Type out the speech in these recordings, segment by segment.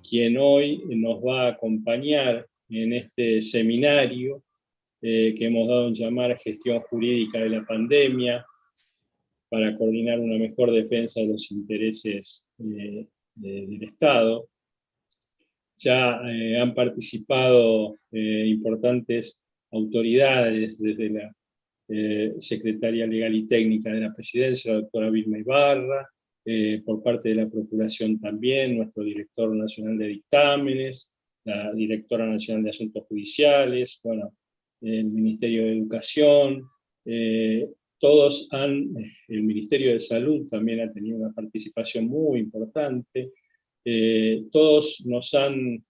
quien hoy nos va a acompañar en este seminario que hemos dado en llamar Gestión Jurídica de la Pandemia, para coordinar una mejor defensa de los intereses del Estado. Ya han participado importantes autoridades, desde la Secretaría Legal y Técnica de la Presidencia, la doctora Vilma Ibarra, por parte de la Procuración también, nuestro Director Nacional de Dictámenes, la Directora Nacional de Asuntos Judiciales, bueno, el Ministerio de Educación, el Ministerio de Salud también ha tenido una participación muy importante. Todos nos han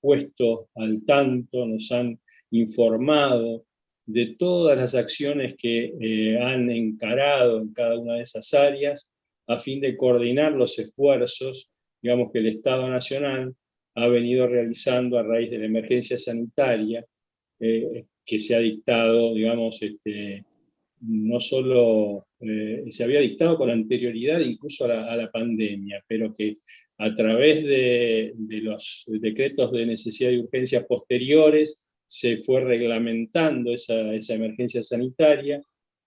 puesto al tanto, nos han informado de todas las acciones que han encarado en cada una de esas áreas, a fin de coordinar los esfuerzos, digamos, que el Estado Nacional ha venido realizando a raíz de la emergencia sanitaria, que se ha dictado, digamos, no solo se había dictado con anterioridad incluso a la pandemia, pero que a través de los decretos de necesidad y urgencia posteriores se fue reglamentando esa emergencia sanitaria,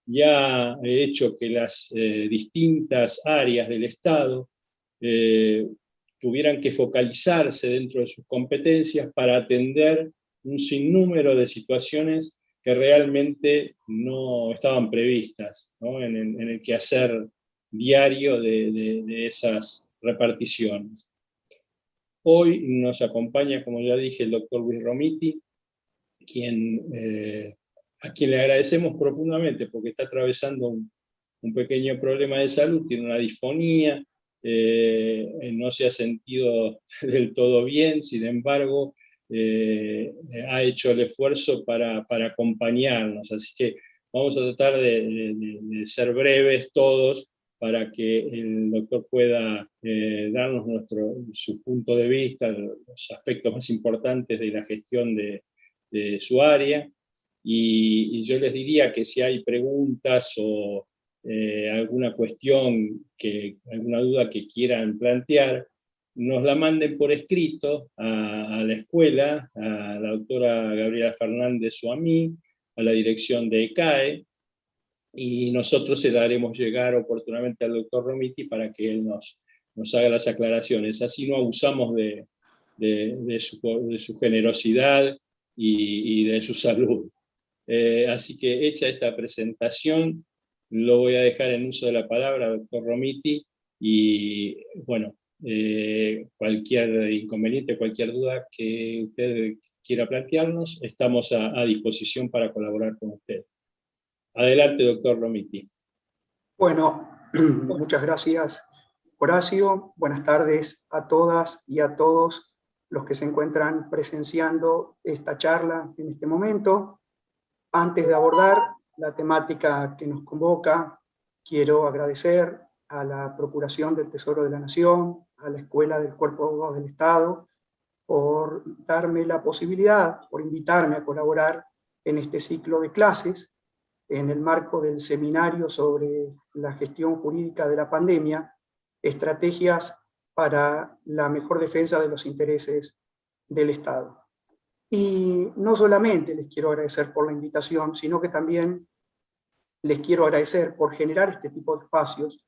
y ha hecho que las distintas áreas del Estado tuvieran que focalizarse dentro de sus competencias para atender un sinnúmero de situaciones que realmente no estaban previstas, ¿no?, en el quehacer diario de esas reparticiones. Hoy nos acompaña, como ya dije, el doctor Luis Romiti, a quien le agradecemos profundamente porque está atravesando un pequeño problema de salud, tiene una disfonía, no se ha sentido del todo bien, sin embargo, ha hecho el esfuerzo para acompañarnos, así que vamos a tratar de ser breves todos, para que el doctor pueda darnos su punto de vista, los aspectos más importantes de la gestión de su área, y yo les diría que si hay preguntas o alguna cuestión, alguna duda que quieran plantear, nos la manden por escrito a la escuela, a la doctora Gabriela Fernández o a mí, a la dirección de ECAE, y nosotros se la haremos llegar oportunamente al doctor Romiti para que él nos haga las aclaraciones. Así no abusamos de su generosidad y de su salud. Así que hecha esta presentación, lo voy a dejar en uso de la palabra, doctor Romiti, y bueno, cualquier inconveniente, cualquier duda que usted quiera plantearnos, estamos a disposición para colaborar con usted. Adelante, doctor Romiti. Bueno, muchas gracias, Horacio. Buenas tardes a todas y a todos los que se encuentran presenciando esta charla en este momento. Antes de abordar la temática que nos convoca, quiero agradecer a la Procuración del Tesoro de la Nación, a la Escuela del Cuerpo de Abogados del Estado, por darme la posibilidad, por invitarme a colaborar en este ciclo de clases, en el marco del seminario sobre la gestión jurídica de la pandemia, estrategias para la mejor defensa de los intereses del Estado. Y no solamente les quiero agradecer por la invitación, sino que también les quiero agradecer por generar este tipo de espacios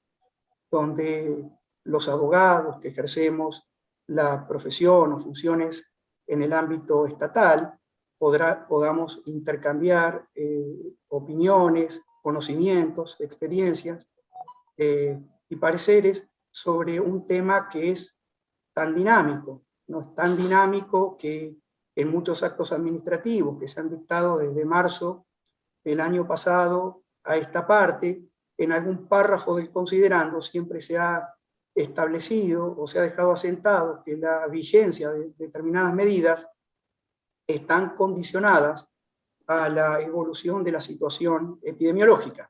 donde los abogados que ejercemos la profesión o funciones en el ámbito estatal podamos intercambiar opiniones, conocimientos, experiencias y pareceres sobre un tema que es tan dinámico, ¿no? Es tan dinámico que en muchos actos administrativos que se han dictado desde marzo del año pasado a esta parte, en algún párrafo del considerando siempre se ha establecido o se ha dejado asentado que la vigencia de determinadas medidas están condicionadas a la evolución de la situación epidemiológica,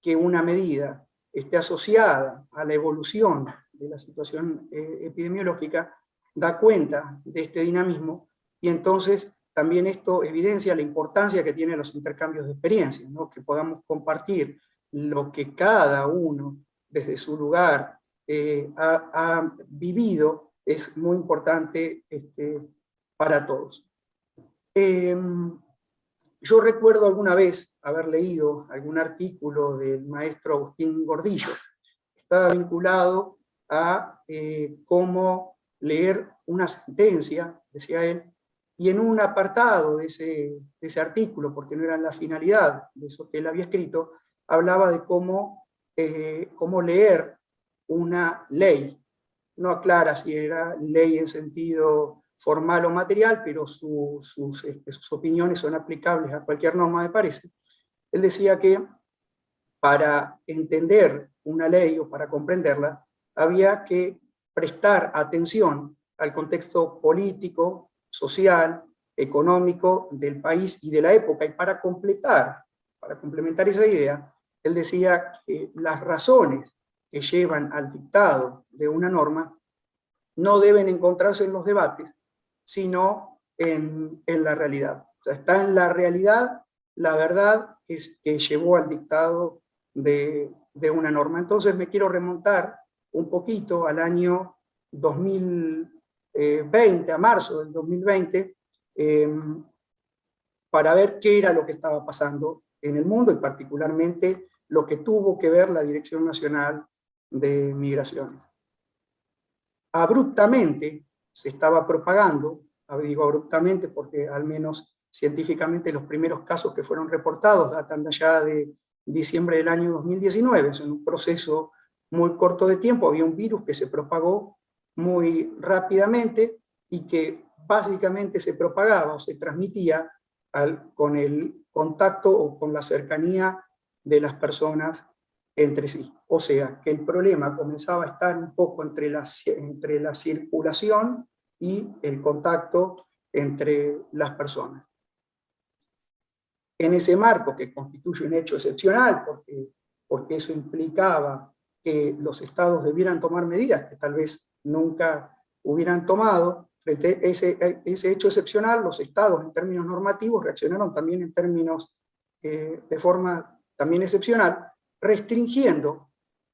que una medida esté asociada a la evolución de la situación epidemiológica da cuenta de este dinamismo, y entonces también esto evidencia la importancia que tienen los intercambios de experiencias, ¿no? Que podamos compartir lo que cada uno desde su lugar ha vivido es muy importante para todos. Yo recuerdo alguna vez haber leído algún artículo del maestro Agustín Gordillo, que estaba vinculado a cómo leer una sentencia, decía él, y en un apartado de ese artículo, porque no era la finalidad de eso que él había escrito, hablaba de cómo leer una ley. No aclara si era ley en sentido formal o material, pero sus opiniones son aplicables a cualquier norma, me parece. Él decía que para entender una ley o para comprenderla, había que prestar atención al contexto político, social, económico del país y de la época. Y para complementar esa idea, él decía que las razones que llevan al dictado de una norma no deben encontrarse en los debates, sino en la realidad. O sea, está en la realidad la verdad que llevó al dictado de una norma. Entonces me quiero remontar un poquito al año 2020, a marzo del 2020, para ver qué era lo que estaba pasando en el mundo y particularmente lo que tuvo que ver la Dirección Nacional de Migraciones. Abruptamente se estaba propagando, digo abruptamente porque al menos científicamente los primeros casos que fueron reportados datan de allá de diciembre del año 2019, es un proceso muy corto de tiempo, había un virus que se propagó muy rápidamente y que básicamente se propagaba o se transmitía con el contacto o con la cercanía de las personas entre sí. O sea, que el problema comenzaba a estar un poco entre la circulación y el contacto entre las personas. En ese marco, que constituye un hecho excepcional, porque eso implicaba que los estados debieran tomar medidas que tal vez nunca hubieran tomado, frente a ese hecho excepcional, los estados en términos normativos reaccionaron también en términos de forma también excepcional, restringiendo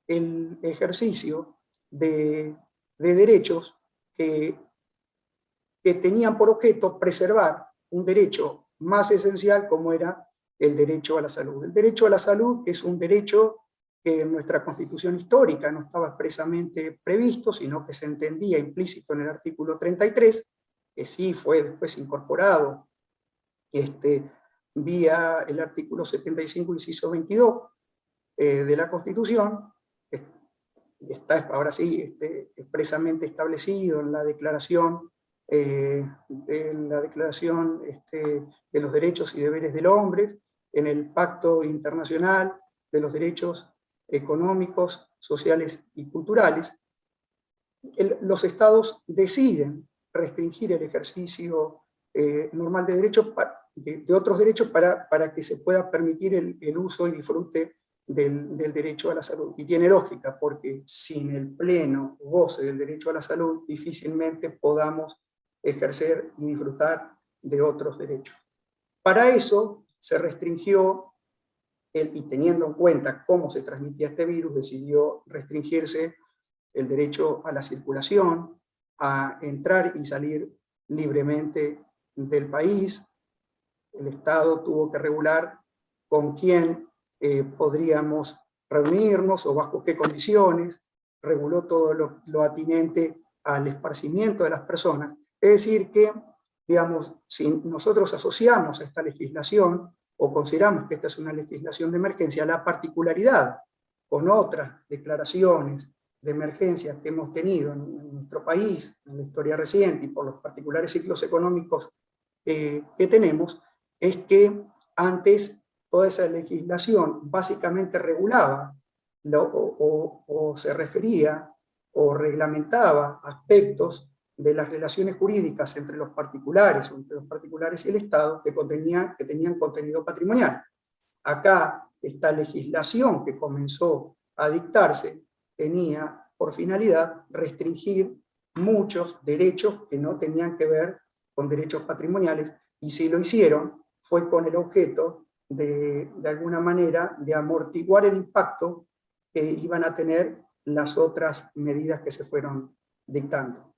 el ejercicio de derechos que tenían por objeto preservar un derecho más esencial como era el derecho a la salud. El derecho a la salud es un derecho que en nuestra Constitución histórica no estaba expresamente previsto, sino que se entendía implícito en el artículo 33, que sí fue después incorporado vía el artículo 75, inciso 22 de la Constitución, está ahora sí expresamente establecido en la Declaración de los Derechos y Deberes del Hombre, en el Pacto Internacional de los Derechos Económicos, Sociales y Culturales. Los estados deciden restringir el ejercicio normal de derechos, de otros derechos, para que se pueda permitir el uso y disfrute del derecho a la salud. Y tiene lógica, porque sin el pleno goce del derecho a la salud, difícilmente podamos ejercer y disfrutar de otros derechos. Para eso se restringió, y teniendo en cuenta cómo se transmitía este virus, decidió restringirse el derecho a la circulación, a entrar y salir libremente del país. El Estado tuvo que regular con quién podríamos reunirnos o bajo qué condiciones, reguló todo lo atinente al esparcimiento de las personas. Es decir que, digamos, si nosotros asociamos a esta legislación o consideramos que esta es una legislación de emergencia, la particularidad con otras declaraciones de emergencia que hemos tenido en nuestro país, en la historia reciente y por los particulares ciclos económicos que tenemos, es que antes toda esa legislación básicamente regulaba o se refería o reglamentaba aspectos de las relaciones jurídicas entre los particulares o entre los particulares y el Estado que tenían contenido patrimonial. Acá esta legislación que comenzó a dictarse tenía por finalidad restringir muchos derechos que no tenían que ver con derechos patrimoniales, y si lo hicieron fue con el objeto de alguna manera de amortiguar el impacto que iban a tener las otras medidas que se fueron dictando.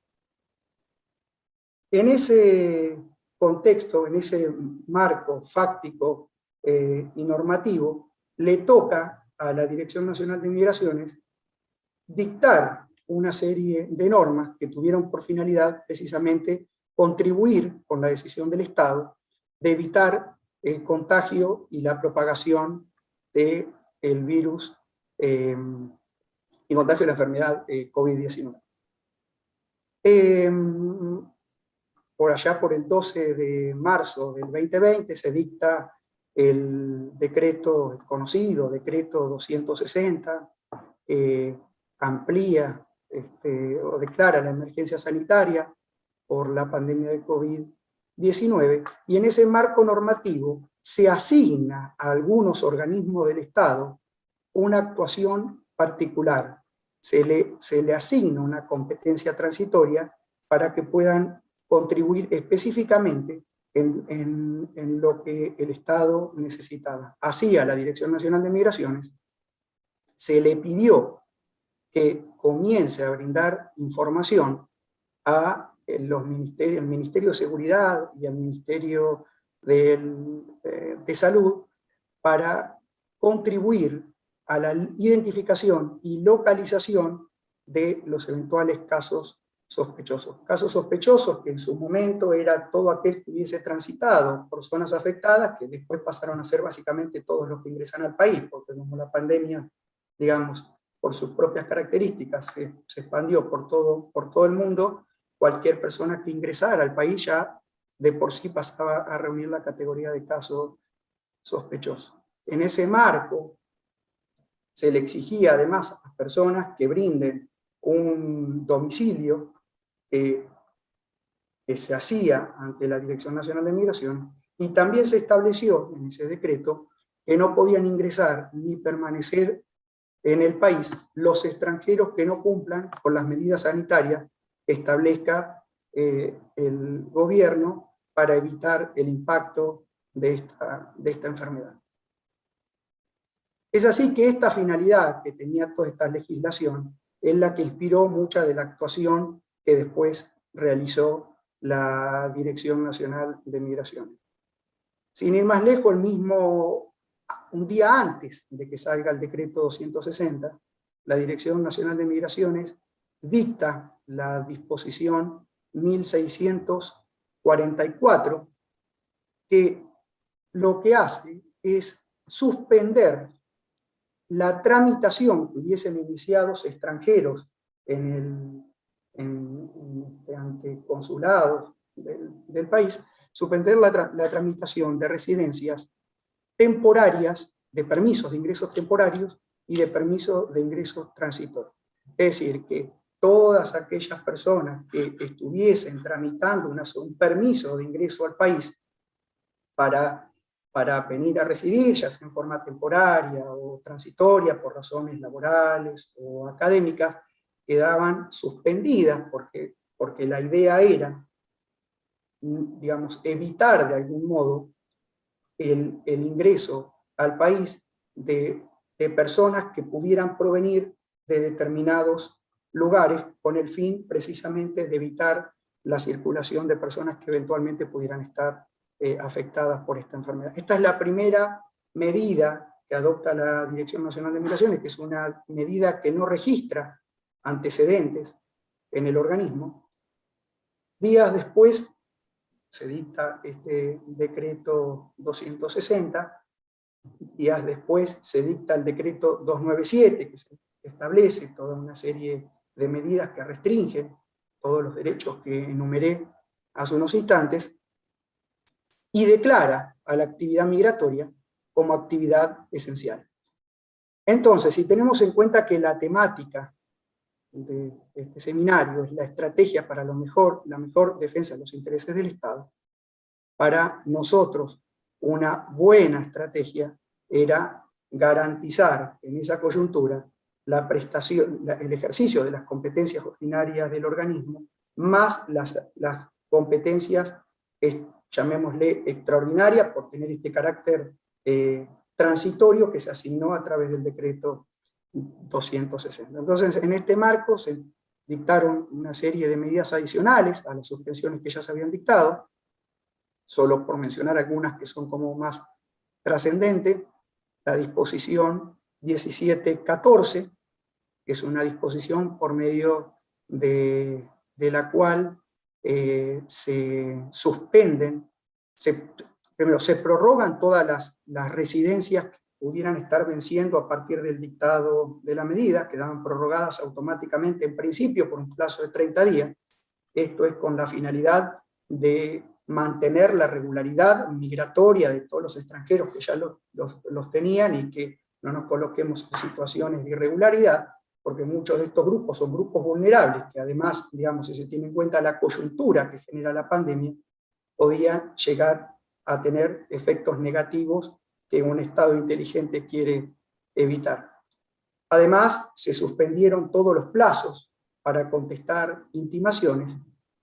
En ese contexto, en ese marco fáctico y normativo, le toca a la Dirección Nacional de Migraciones dictar una serie de normas que tuvieron por finalidad precisamente contribuir con la decisión del Estado de evitar el contagio y la propagación del virus y contagio de la enfermedad COVID-19. Por allá por el 12 de marzo del 2020 se dicta el decreto, el conocido decreto 260, amplía o declara la emergencia sanitaria por la pandemia de COVID-19, y en ese marco normativo se asigna a algunos organismos del Estado una actuación particular. Se le asigna una competencia transitoria para que puedan contribuir específicamente en lo que el Estado necesitaba. Así, a la Dirección Nacional de Migraciones se le pidió que comience a brindar información a los ministerios, el Ministerio de Seguridad y al Ministerio de Salud, para contribuir a la identificación y localización de los eventuales casos sospechosos. Casos sospechosos que en su momento era todo aquel que hubiese transitado por zonas afectadas, que después pasaron a ser básicamente todos los que ingresan al país, porque como la pandemia, digamos, por sus propias características se expandió por todo el mundo, cualquier persona que ingresara al país ya de por sí pasaba a reunir la categoría de caso sospechoso. En ese marco se le exigía además a las personas que brinden un domicilio que se hacía ante la Dirección Nacional de Migración, y también se estableció en ese decreto que no podían ingresar ni permanecer en el país los extranjeros que no cumplan con las medidas sanitarias que establezca el gobierno para evitar el impacto de esta enfermedad. Es así que esta finalidad que tenía toda esta legislación es la que inspiró mucha de la actuación que después realizó la Dirección Nacional de Migraciones. Sin ir más lejos, un día antes de que salga el decreto 260, la Dirección Nacional de Migraciones dicta la disposición 1644, que lo que hace es suspender la tramitación que hubiesen iniciado extranjeros ante consulados del país, suspender la tramitación de residencias temporarias, de permisos de ingresos temporarios y de permisos de ingresos transitorios. Es decir, que todas aquellas personas que estuviesen tramitando un permiso de ingreso al país para venir a residir, ya sea en forma temporaria o transitoria por razones laborales o académicas, quedaban suspendidas porque la idea era, digamos, evitar de algún modo el ingreso al país de personas que pudieran provenir de determinados lugares con el fin precisamente de evitar la circulación de personas que eventualmente pudieran estar afectadas por esta enfermedad. Esta es la primera medida que adopta la Dirección Nacional de Migraciones, que es una medida que no registra antecedentes en el organismo. Días después se dicta este decreto 260, días después se dicta el decreto 297, que se establece toda una serie de medidas que restringen todos los derechos que enumeré hace unos instantes, y declara a la actividad migratoria como actividad esencial. Entonces, si tenemos en cuenta que la temática de este seminario es la estrategia para la mejor defensa de los intereses del Estado, para nosotros una buena estrategia era garantizar en esa coyuntura la prestación, el ejercicio de las competencias ordinarias del organismo, más las competencias, llamémosle extraordinarias, por tener este carácter transitorio que se asignó a través del decreto 260. Entonces, en este marco se dictaron una serie de medidas adicionales a las suspensiones que ya se habían dictado, solo por mencionar algunas que son como más trascendentes. La disposición 1714, que es una disposición por medio de la cual se suspenden, primero se prorrogan todas las residencias que pudieran estar venciendo a partir del dictado de la medida, quedaban prorrogadas automáticamente en principio por un plazo de 30 días. Esto es con la finalidad de mantener la regularidad migratoria de todos los extranjeros que ya los tenían y que no nos coloquemos en situaciones de irregularidad, porque muchos de estos grupos son grupos vulnerables, que además, digamos, si se tiene en cuenta la coyuntura que genera la pandemia, podían llegar a tener efectos negativos que un Estado inteligente quiere evitar. Además, se suspendieron todos los plazos para contestar intimaciones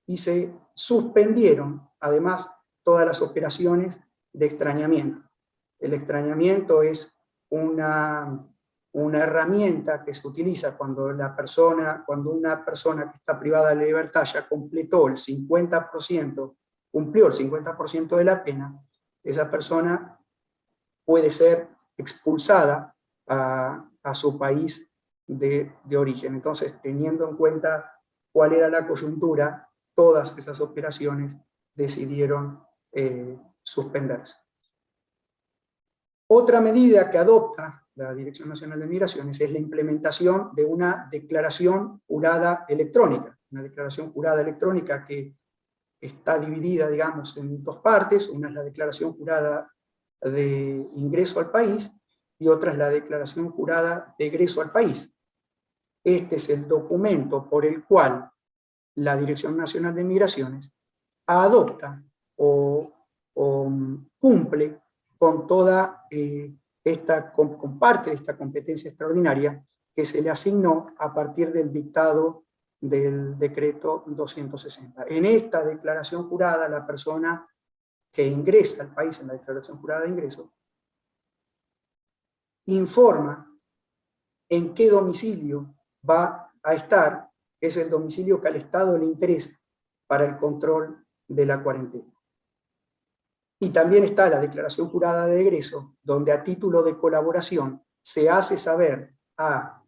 y se suspendieron, además, todas las operaciones de extrañamiento. El extrañamiento es una herramienta que se utiliza cuando una persona que está privada de la libertad ya completó el 50%, cumplió el 50% de la pena, esa persona puede ser expulsada a su país de origen. Entonces, teniendo en cuenta cuál era la coyuntura, todas esas operaciones decidieron suspenderse. Otra medida que adopta la Dirección Nacional de Migraciones es la implementación de una declaración jurada electrónica. Una declaración jurada electrónica que está dividida, digamos, en dos partes. Una es la declaración jurada de ingreso al país y otra es la declaración jurada de egreso al país. Este es el documento por el cual la Dirección Nacional de Migraciones adopta o cumple con toda con parte de esta competencia extraordinaria que se le asignó a partir del dictado del decreto 260. En esta declaración jurada, la persona que ingresa al país en la declaración jurada de ingreso informa en qué domicilio va a estar, es el domicilio que al Estado le interesa para el control de la cuarentena. Y también está la declaración jurada de egreso, donde a título de colaboración se hace saber,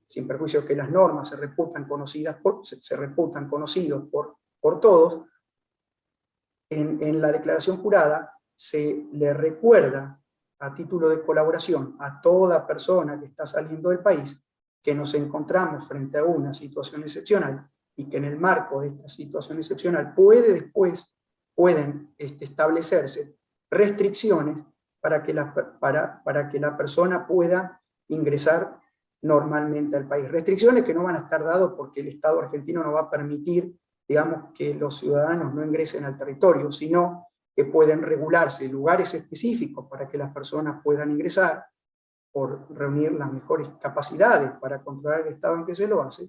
sin perjuicio que las normas se reputan conocidos por todos, en la declaración jurada se le recuerda a título de colaboración a toda persona que está saliendo del país que nos encontramos frente a una situación excepcional y que en el marco de esta situación excepcional pueden establecerse restricciones para que la persona pueda ingresar normalmente al país. Restricciones que no van a estar dadas porque el Estado argentino no va a permitir, digamos, que los ciudadanos no ingresen al territorio, sino que pueden regularse lugares específicos para que las personas puedan ingresar, por reunir las mejores capacidades para controlar el estado en que se lo hace,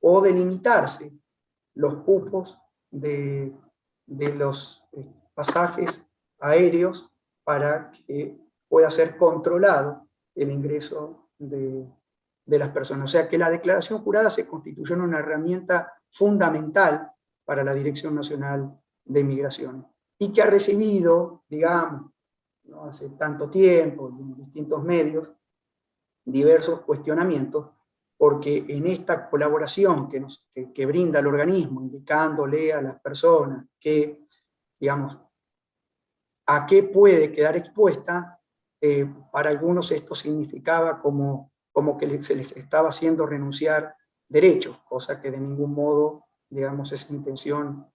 o delimitarse los cupos de los pasajes aéreos para que pueda ser controlado el ingreso de las personas. O sea que la declaración jurada se constituyó en una herramienta fundamental para la Dirección Nacional de Migraciones y que ha recibido, digamos, no hace tanto tiempo, en distintos medios, diversos cuestionamientos, porque en esta colaboración que brinda el organismo, indicándole a las personas que, digamos, a qué puede quedar expuesta, para algunos esto significaba como que se les estaba haciendo renunciar derechos, cosa que de ningún modo, digamos, es intención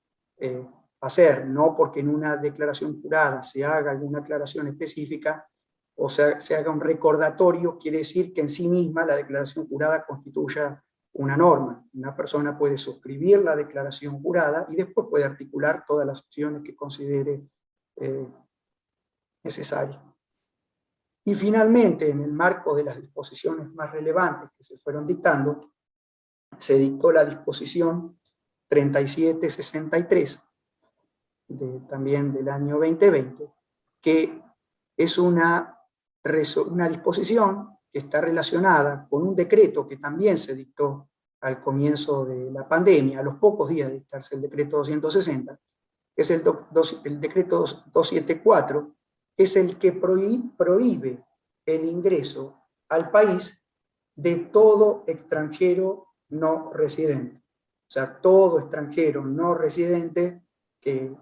hacer, no porque en una declaración jurada se haga alguna aclaración específica, o sea, se haga un recordatorio, quiere decir que en sí misma la declaración jurada constituya una norma. Una persona puede suscribir la declaración jurada y después puede articular todas las opciones que considere necesarias. Y finalmente, en el marco de las disposiciones más relevantes que se fueron dictando, se dictó la disposición 3763, también del año 2020, que es una disposición que está relacionada con un decreto que también se dictó al comienzo de la pandemia, a los pocos días de dictarse el decreto 260, que es el decreto 274, es el que prohíbe el ingreso al país de todo extranjero no residente. O sea, todo extranjero no residente que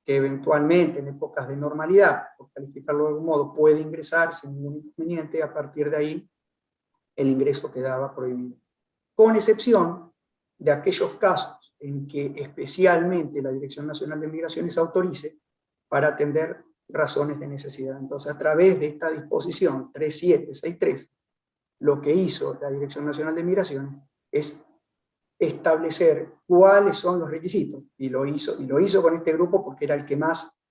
eventualmente en épocas de normalidad, por calificarlo de algún modo, puede ingresar sin ningún inconveniente, a partir de ahí el ingreso quedaba prohibido. Con excepción de aquellos casos en que especialmente la Dirección Nacional de Migraciones autorice para atender razones de necesidad. Entonces, a través de esta disposición 3763, lo que hizo la Dirección Nacional de Migraciones es establecer cuáles son los requisitos, y lo hizo con este grupo porque era el que más,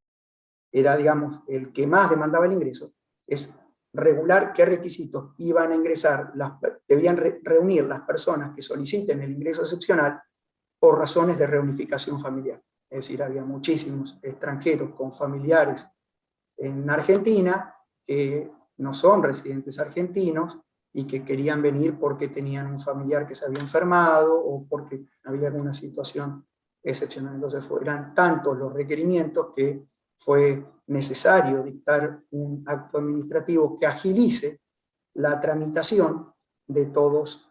digamos, el que más demandaba el ingreso, es regular qué requisitos iban a ingresar, debían reunir las personas que soliciten el ingreso excepcional por razones de reunificación familiar. Es decir, había muchísimos extranjeros con familiares en Argentina que no son residentes argentinos y que querían venir porque tenían un familiar que se había enfermado o porque había alguna situación excepcional. Entonces eran tantos los requerimientos que fue necesario dictar un acto administrativo que agilice la tramitación de todas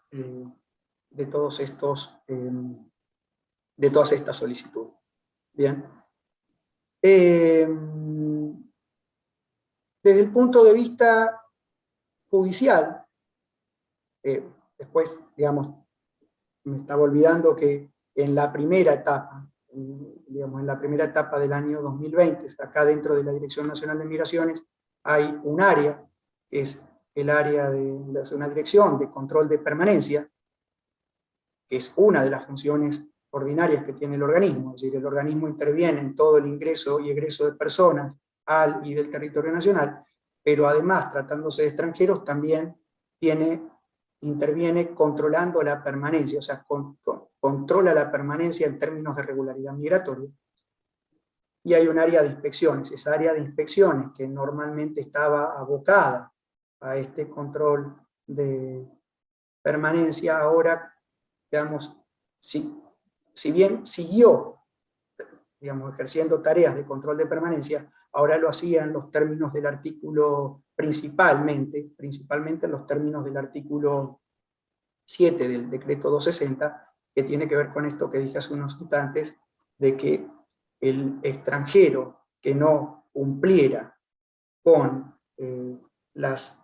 estas solicitudes. Bien. Desde el punto de vista judicial, después, digamos, me estaba olvidando que en la primera etapa, digamos, en la primera etapa del año 2020, acá dentro de la Dirección Nacional de Migraciones, hay un área, que es el área de una dirección de control de permanencia, que es una de las funciones ordinarias que tiene el organismo, es decir, el organismo interviene en todo el ingreso y egreso de personas al y del territorio nacional, pero además, tratándose de extranjeros, también interviene controlando la permanencia, o sea, controla la permanencia en términos de regularidad migratoria. Y hay un área de inspecciones, esa área de inspecciones que normalmente estaba abocada a este control de permanencia, ahora, digamos, si bien siguió, digamos, ejerciendo tareas de control de permanencia, ahora lo hacía en los términos del artículo, principalmente en los términos del artículo 7 del decreto 260, que tiene que ver con esto que dije hace unos instantes, de que el extranjero que no cumpliera con las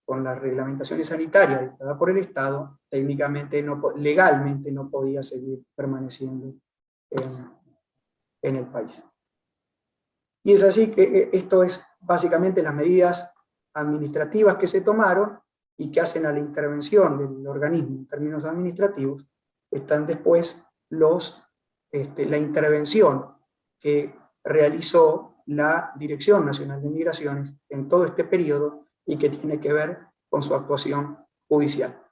reglamentaciones sanitarias dictadas por el Estado, técnicamente, legalmente no podía seguir permaneciendo en el país. Y es así que esto es básicamente las medidas administrativas que se tomaron y que hacen a la intervención del organismo en términos administrativos. Están después la intervención que realizó la Dirección Nacional de Migraciones en todo este periodo y que tiene que ver con su actuación judicial.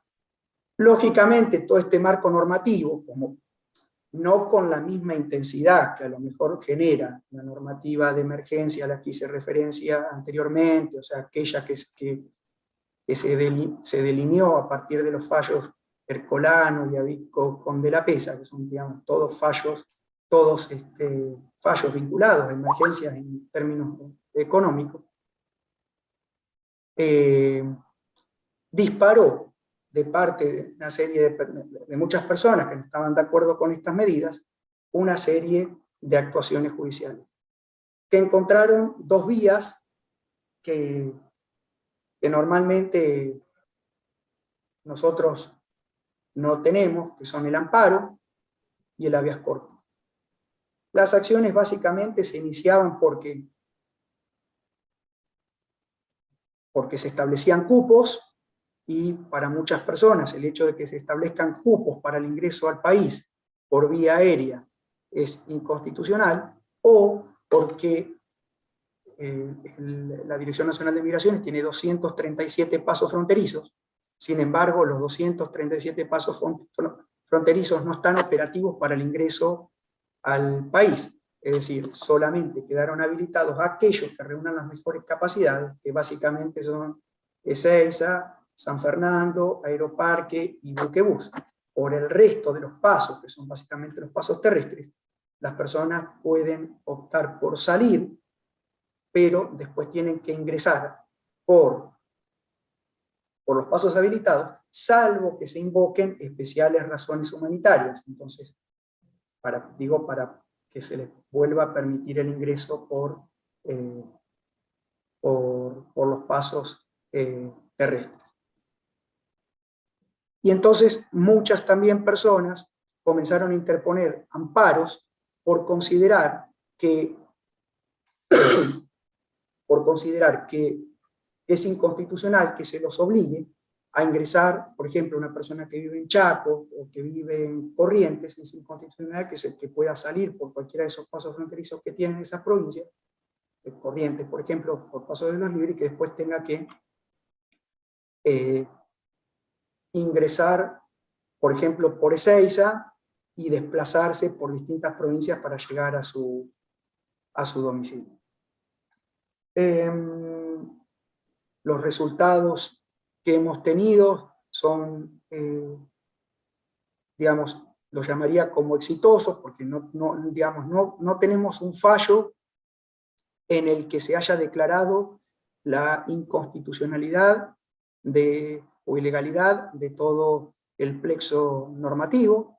Lógicamente, todo este marco normativo, como no con la misma intensidad que a lo mejor genera la normativa de emergencia a la que hice referencia anteriormente, o sea, aquella que se delineó a partir de los fallos Ercolano y Abico con de la Pesa, que son, digamos, todos fallos vinculados a emergencias en términos económicos, disparó de parte de una serie de muchas personas que no estaban de acuerdo con estas medidas, una serie de actuaciones judiciales, que encontraron dos vías que normalmente nosotros no tenemos, que son el amparo y el habeas corpus. Las acciones básicamente se iniciaban porque se establecían cupos, y para muchas personas el hecho de que se establezcan cupos para el ingreso al país por vía aérea es inconstitucional, o porque la Dirección Nacional de Migraciones tiene 237 pasos fronterizos. Sin embargo, los 237 pasos fronterizos no están operativos para el ingreso al país. Es decir, solamente quedaron habilitados aquellos que reúnan las mejores capacidades, que básicamente son Ezeiza, San Fernando, Aeroparque y Buquebus. Por el resto de los pasos, que son básicamente los pasos terrestres, las personas pueden optar por salir, pero después tienen que ingresar por los pasos habilitados, salvo que se invoquen especiales razones humanitarias. Entonces, para que se les vuelva a permitir el ingreso por los pasos terrestres. Y entonces muchas también personas comenzaron a interponer amparos por considerar que es inconstitucional que se los obligue a ingresar, por ejemplo, una persona que vive en Chaco o que vive en Corrientes, es inconstitucional que pueda salir por cualquiera de esos pasos fronterizos que tienen esas provincias, Corrientes, por ejemplo, por Paso de los Libres, y que después tenga que ingresar, por ejemplo, por Ezeiza y desplazarse por distintas provincias para llegar a su domicilio. Los resultados que hemos tenido son, digamos, los llamaría como exitosos, porque no tenemos un fallo en el que se haya declarado la inconstitucionalidad o ilegalidad de todo el plexo normativo.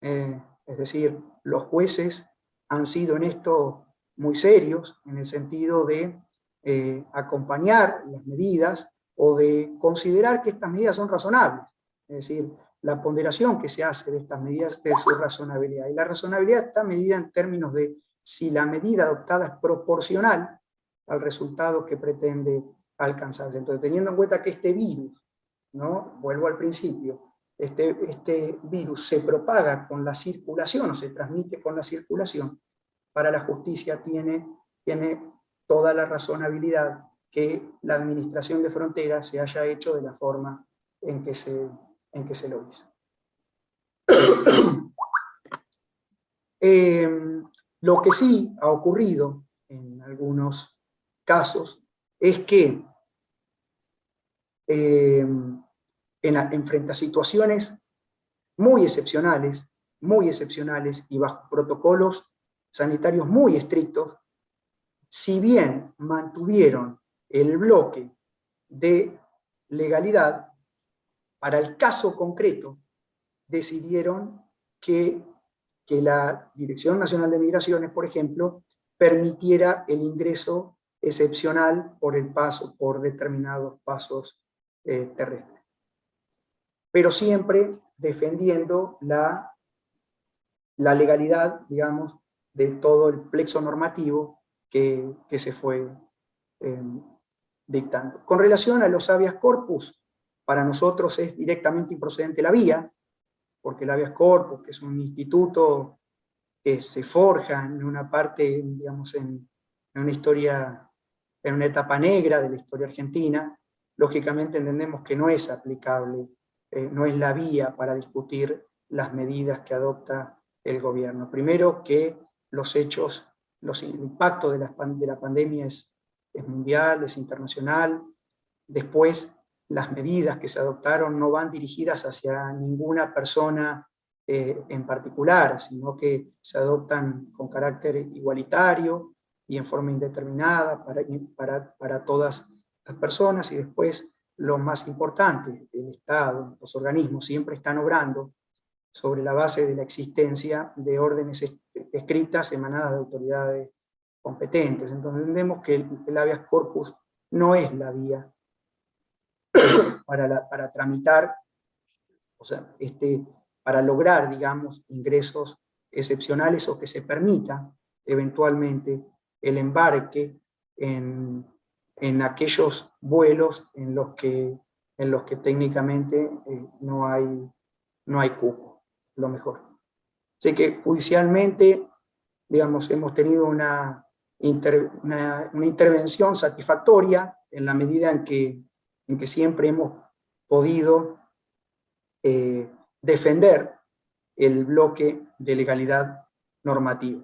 Es decir, los jueces han sido en esto muy serios, en el sentido de acompañar las medidas o de considerar que estas medidas son razonables. Es decir, la ponderación que se hace de estas medidas es su razonabilidad. Y la razonabilidad está medida en términos de si la medida adoptada es proporcional al resultado que pretende alcanzarse. Entonces, teniendo en cuenta que este virus, ¿no? Vuelvo al principio, este virus se propaga con la circulación o se transmite con la circulación, para la justicia tiene toda la razonabilidad que la administración de fronteras se haya hecho de la forma en que se lo hizo. Lo que sí ha ocurrido en algunos casos es que frente a situaciones muy excepcionales y bajo protocolos sanitarios muy estrictos, si bien mantuvieron el bloque de legalidad, para el caso concreto decidieron que la Dirección Nacional de Migraciones, por ejemplo, permitiera el ingreso excepcional por determinados pasos terrestres. Pero siempre defendiendo la legalidad, digamos, de todo el plexo normativo que se fue dictando. Con relación a los habeas corpus, para nosotros es directamente improcedente la vía, porque el habeas corpus, que es un instituto que se forja en una parte, digamos, en una historia, en una etapa negra de la historia argentina, lógicamente entendemos que no es aplicable, no es la vía para discutir las medidas que adopta el gobierno. Primero, que los hechos, el impacto de la pandemia es mundial, es internacional. Después, las medidas que se adoptaron no van dirigidas hacia ninguna persona en particular, sino que se adoptan con carácter igualitario y en forma indeterminada para todas las personas. Y después, lo más importante, el Estado, los organismos siempre están obrando sobre la base de la existencia de órdenes escritas emanadas de autoridades competentes. Entonces entendemos que el habeas corpus no es la vía para tramitar, o sea, para lograr, digamos, ingresos excepcionales o que se permita eventualmente el embarque en aquellos vuelos en los que técnicamente no hay cupo, lo mejor. Sé que judicialmente, digamos, hemos tenido una intervención satisfactoria en la medida en que siempre hemos podido defender el bloque de legalidad normativa.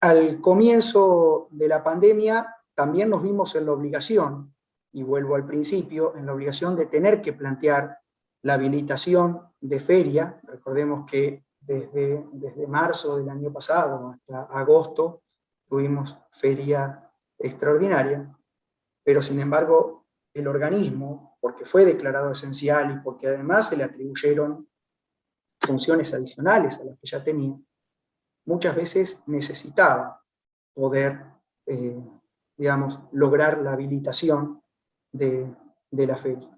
Al comienzo de la pandemia también nos vimos en la obligación y vuelvo al principio, en la obligación de tener que plantear la habilitación de feria. Recordemos que desde marzo del año pasado hasta agosto tuvimos feria extraordinaria, pero sin embargo el organismo, porque fue declarado esencial y porque además se le atribuyeron funciones adicionales a las que ya tenía, muchas veces necesitaba poder, digamos, lograr la habilitación de la feria.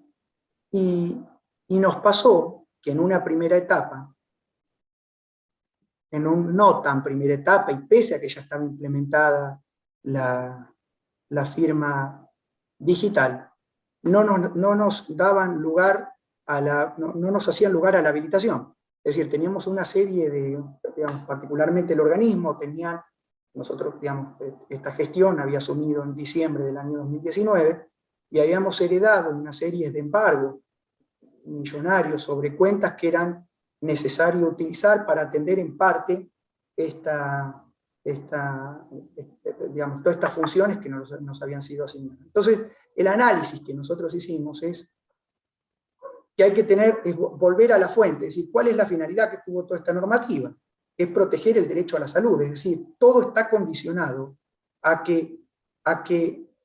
Y nos pasó que en una primera etapa, en un no tan primera etapa, y pese a que ya estaba implementada la firma digital, no nos daban lugar no nos hacían lugar a la habilitación. Es decir, teníamos una serie de, digamos, particularmente el organismo, nosotros, digamos, esta gestión había asumido en diciembre del año 2019, y habíamos heredado una serie de embargos millonarios sobre cuentas que eran necesario utilizar para atender en parte digamos, todas estas funciones que nos habían sido asignadas. Entonces, el análisis que nosotros hicimos es que hay que volver a la fuente, es decir, ¿cuál es la finalidad que tuvo toda esta normativa? Es proteger el derecho a la salud, es decir, todo está condicionado a que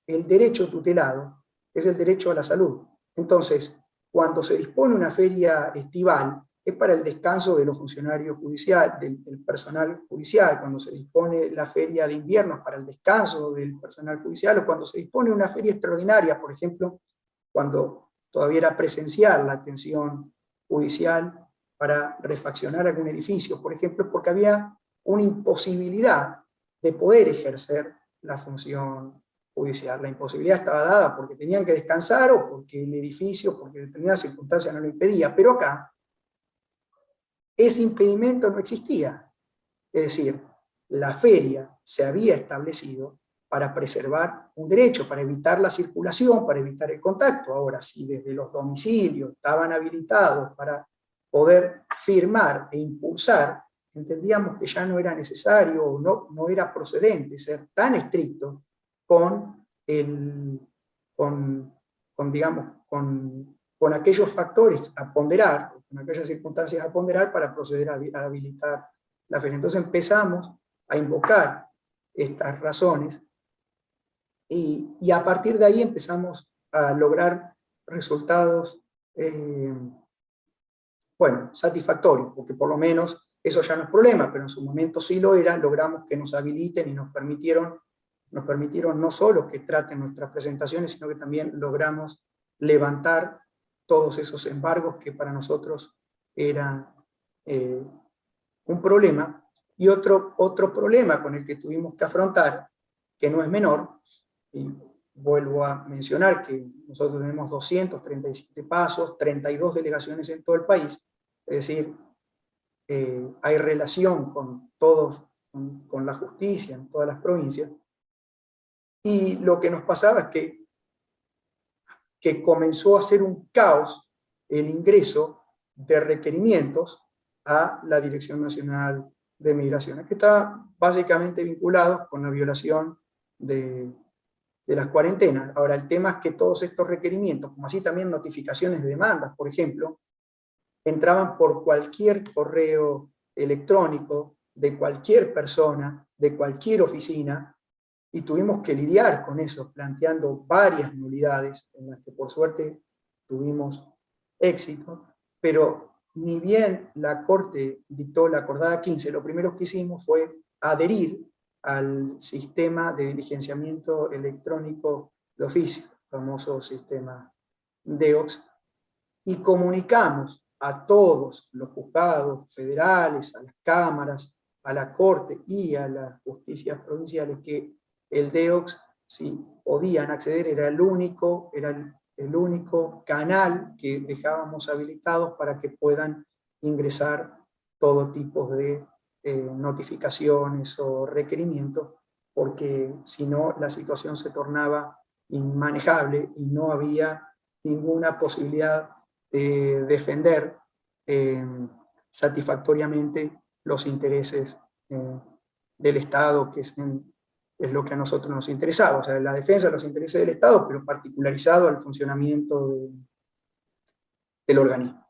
el derecho tutelado es el derecho a la salud. Entonces, cuando se dispone una feria estival, es para el descanso de los funcionarios judiciales, del personal judicial. Cuando se dispone la feria de invierno, es para el descanso del personal judicial, o cuando se dispone una feria extraordinaria, por ejemplo, cuando todavía era presencial la atención judicial para refaccionar algún edificio, por ejemplo, porque había una imposibilidad de poder ejercer la función judicial. La imposibilidad estaba dada porque tenían que descansar o porque el edificio, porque determinadas circunstancias no lo impedía, pero acá ese impedimento no existía. Es decir, la feria se había establecido para preservar un derecho, para evitar la circulación, para evitar el contacto. Ahora, si desde los domicilios estaban habilitados para poder firmar e impulsar, entendíamos que ya no era necesario o no era procedente ser tan estricto con aquellos factores a ponderar, con aquellas circunstancias a ponderar para proceder a habilitar la feria. Entonces empezamos a invocar estas razones y a partir de ahí empezamos a lograr resultados satisfactorios, porque por lo menos eso ya no es problema, pero en su momento sí lo era. Logramos que nos habiliten y nos permitieron no solo que traten nuestras presentaciones, sino que también logramos levantar todos esos embargos que para nosotros eran un problema. Y otro problema con el que tuvimos que afrontar, que no es menor, y vuelvo a mencionar que nosotros tenemos 237 pasos, 32 delegaciones en todo el país, es decir, hay relación con todos, con la justicia en todas las provincias, y lo que nos pasaba es que comenzó a ser un caos el ingreso de requerimientos a la Dirección Nacional de Migraciones, que está básicamente vinculado con la violación de las cuarentenas. Ahora, el tema es que todos estos requerimientos, como así también notificaciones de demandas, por ejemplo, entraban por cualquier correo electrónico de cualquier persona, de cualquier oficina, y tuvimos que lidiar con eso, planteando varias nulidades en las que por suerte tuvimos éxito, pero ni bien la Corte dictó la acordada 15, lo primero que hicimos fue adherir al sistema de diligenciamiento electrónico de oficio, el famoso sistema DEOX, y comunicamos a todos los juzgados federales, a las cámaras, a la Corte y a las justicias provinciales que el DEOX, si podían acceder, era el único canal que dejábamos habilitados para que puedan ingresar todo tipo de notificaciones o requerimientos, porque si no la situación se tornaba inmanejable y no había ninguna posibilidad de defender satisfactoriamente los intereses del Estado, que es es lo que a nosotros nos interesaba, o sea, la defensa de los intereses del Estado, pero particularizado al funcionamiento del organismo.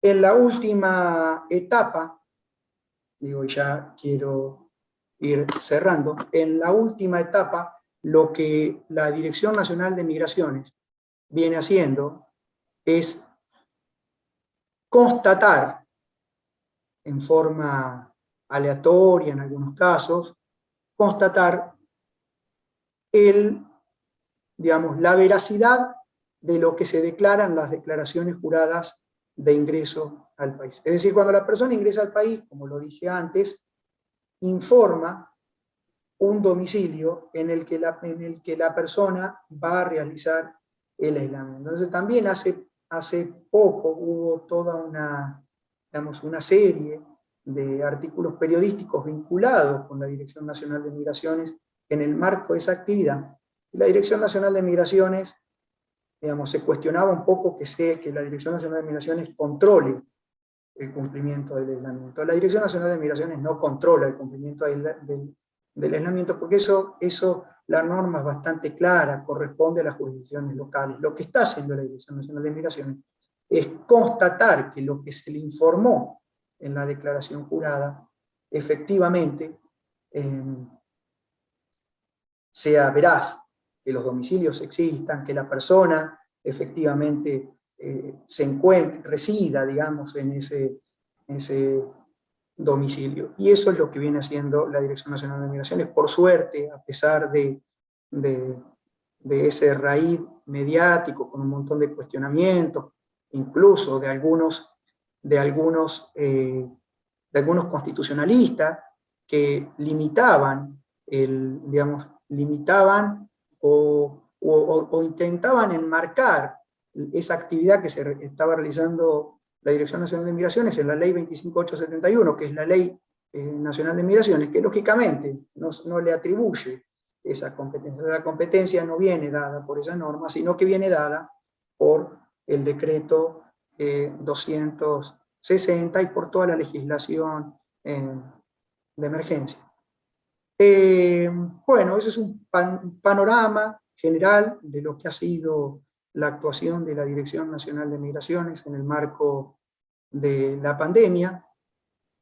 En la última etapa, digo, ya quiero ir cerrando, en la última etapa, lo que la Dirección Nacional de Migraciones viene haciendo es constatar en forma aleatoria en algunos casos, constatar digamos, la veracidad de lo que se declaran las declaraciones juradas de ingreso al país. Es decir, cuando la persona ingresa al país, como lo dije antes, informa un domicilio en el que la persona va a realizar el aislamiento. Entonces también hace poco hubo toda digamos, una serie de artículos periodísticos vinculados con la Dirección Nacional de Migraciones en el marco de esa actividad. Y la Dirección Nacional de Migraciones, digamos, se cuestionaba un poco que la Dirección Nacional de Migraciones controle el cumplimiento del aislamiento. La Dirección Nacional de Migraciones no controla el cumplimiento del aislamiento, porque eso, la norma es bastante clara, corresponde a las jurisdicciones locales. Lo que está haciendo la Dirección Nacional de Migraciones es constatar que lo que se le informó en la declaración jurada efectivamente sea veraz, que los domicilios existan, que la persona efectivamente se encuentre, resida, digamos, en ese domicilio. Y eso es lo que viene haciendo la Dirección Nacional de Migraciones. Por suerte, a pesar de ese raíz mediático con un montón de cuestionamientos, incluso de algunos constitucionalistas que limitaban, limitaban o intentaban enmarcar esa actividad que se estaba realizando la Dirección Nacional de Migraciones en la Ley 25871, que es la Ley Nacional de Migraciones, que lógicamente no le atribuye esa competencia. La competencia no viene dada por esa norma, sino que viene dada por el decreto 260 y por toda la legislación de emergencia. Bueno, eso es un panorama general de lo que ha sido la actuación de la Dirección Nacional de Migraciones en el marco de la pandemia.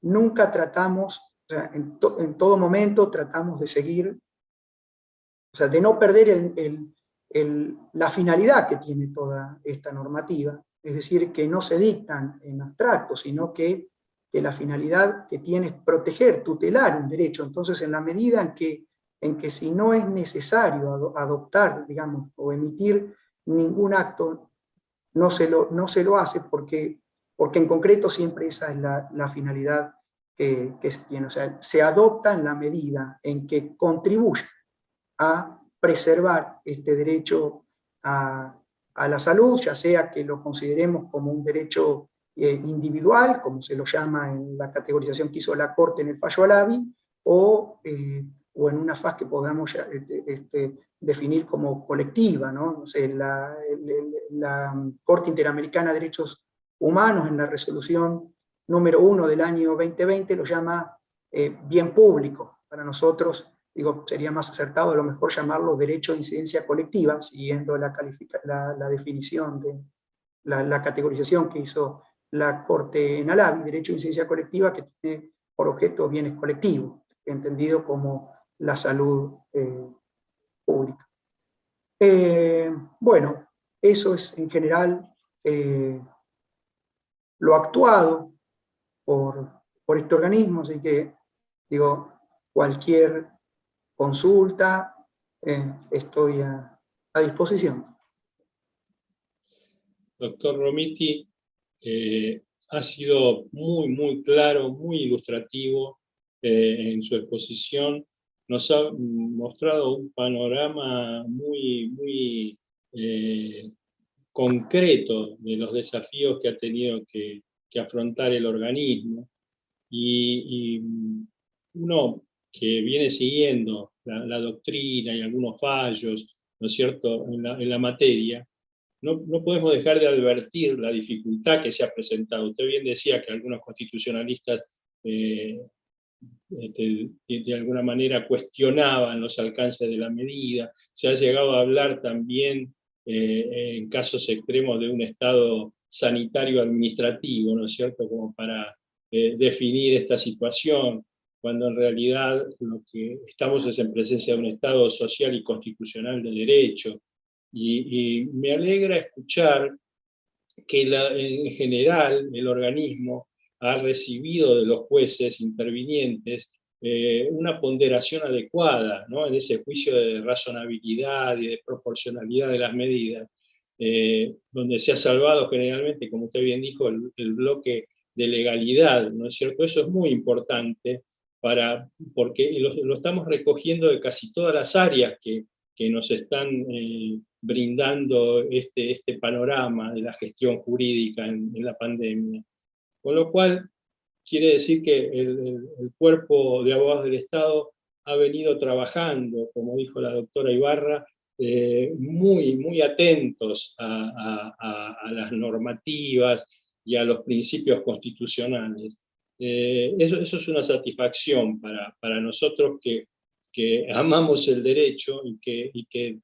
Nunca tratamos, o sea, en todo momento tratamos de seguir, o sea, de no perder la finalidad que tiene toda esta normativa, es decir, que no se dictan en abstracto, sino que la finalidad que tiene es proteger, tutelar un derecho. Entonces, en la medida en que si no es necesario adoptar, digamos, o emitir ningún acto, no se lo hace porque en concreto siempre esa es la finalidad que se tiene. O sea, se adopta en la medida en que contribuye a preservar este derecho a la salud, ya sea que lo consideremos como un derecho individual, como se lo llama en la categorización que hizo la Corte en el fallo Alavi, o en una faz que podamos definir como colectiva, ¿no? No sé, la Corte Interamericana de Derechos Humanos, en la resolución número 1 del año 2020, lo llama bien público. Para nosotros, digo, sería más acertado a lo mejor llamarlo derecho de incidencia colectiva, siguiendo la definición de la categorización que hizo la Corte en Alavi, derecho de incidencia colectiva que tiene por objeto bienes colectivos, entendido como la salud pública. Bueno, eso es en general lo actuado por este organismo, así que, digo, cualquier consulta, estoy a disposición. Doctor Romiti, ha sido muy claro, muy ilustrativo en su exposición. Nos ha mostrado un panorama muy concreto de los desafíos que ha tenido que afrontar el organismo. Y uno que viene siguiendo la doctrina y algunos fallos, ¿no es cierto?, en la materia, no podemos dejar de advertir la dificultad que se ha presentado. Usted bien decía que algunos constitucionalistas que de alguna manera cuestionaban los alcances de la medida. Se ha llegado a hablar también, en casos extremos, de un estado sanitario administrativo, ¿no es cierto?, como para definir esta situación, cuando en realidad lo que estamos es en presencia de un estado social y constitucional de derecho. Y me alegra escuchar que en general el organismo ha recibido de los jueces intervinientes una ponderación adecuada, ¿no?, en ese juicio de razonabilidad y de proporcionalidad de las medidas, donde se ha salvado generalmente, como usted bien dijo, el bloque de legalidad, ¿no es cierto? Eso es muy importante, porque lo estamos recogiendo de casi todas las áreas que nos están brindando este panorama de la gestión jurídica en la pandemia. Con lo cual, quiere decir que el cuerpo de abogados del Estado ha venido trabajando, como dijo la doctora Ibarra, muy atentos a las normativas y a los principios constitucionales. Eso es una satisfacción para nosotros que amamos el derecho y que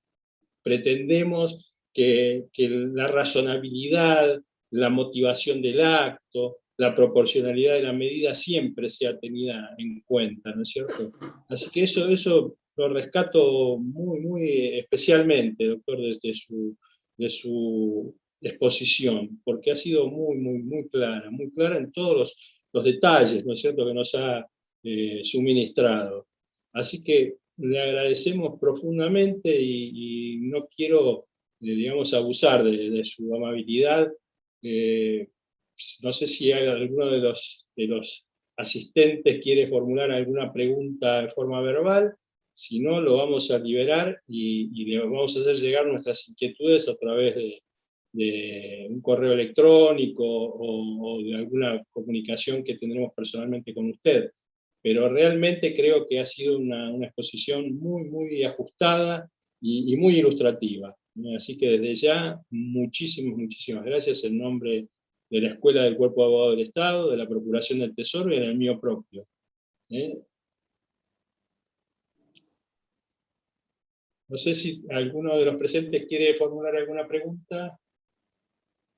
pretendemos que la razonabilidad, la motivación del acto, la proporcionalidad de la medida siempre sea tenida en cuenta, ¿no es cierto? Así que eso lo rescato muy especialmente, doctor, de su exposición, porque ha sido muy clara en todos los detalles, ¿no es cierto?, que nos ha suministrado. Así que le agradecemos profundamente y no quiero, digamos, abusar de su amabilidad. No sé si alguno de los asistentes quiere formular alguna pregunta de forma verbal. Si no, lo vamos a liberar y le vamos a hacer llegar nuestras inquietudes a través de un correo electrónico o de alguna comunicación que tendremos personalmente con usted. Pero realmente creo que ha sido una exposición muy ajustada y muy ilustrativa. Así que desde ya, muchísimas gracias en nombre de la Escuela del Cuerpo de Abogados del Estado, de la Procuración del Tesoro y en el mío propio. No sé si alguno de los presentes quiere formular alguna pregunta.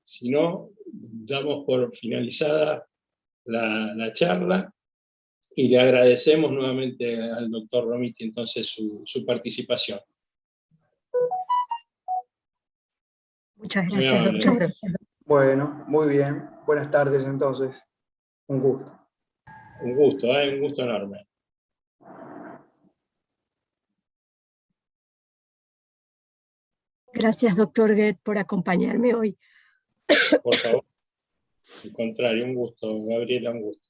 Si no, damos por finalizada la charla. Y le agradecemos nuevamente al doctor Romiti entonces su participación. Muchas gracias, doctor. Bueno, muy bien. Buenas tardes entonces. Un gusto. Un gusto enorme. Gracias, doctor Goetz, por acompañarme hoy. Por favor. Al contrario, un gusto, Gabriela, un gusto.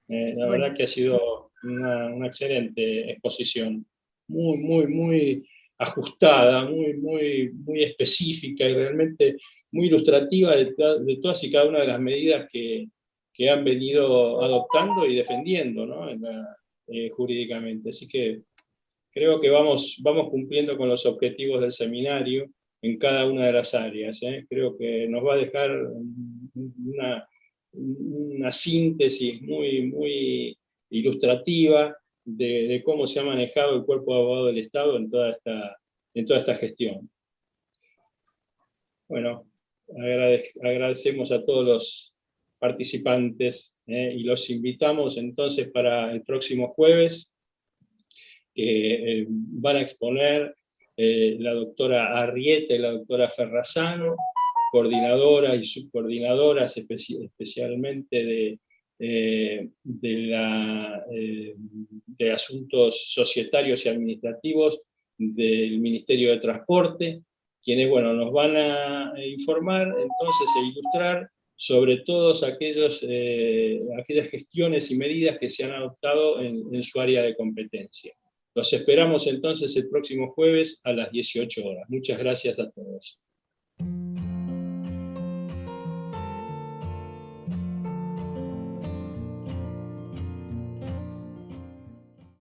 La verdad que ha sido una excelente exposición, muy ajustada, muy específica y realmente muy ilustrativa de todas y cada una de las medidas que han venido adoptando y defendiendo, ¿no?, jurídicamente. Así que creo que vamos cumpliendo con los objetivos del seminario en cada una de las áreas. Creo que nos va a dejar una síntesis muy ilustrativa de cómo se ha manejado el cuerpo de abogados del Estado en toda esta gestión. Bueno, agradecemos a todos los participantes y los invitamos entonces para el próximo jueves, que van a exponer la doctora Arrieta y la doctora Ferrazano, coordinadoras y subcoordinadoras especialmente de asuntos societarios y administrativos del Ministerio de Transporte, quienes nos van a informar entonces e ilustrar sobre todas aquellas gestiones y medidas que se han adoptado en su área de competencia. Los esperamos entonces el próximo jueves a las 18 horas. Muchas gracias a todos.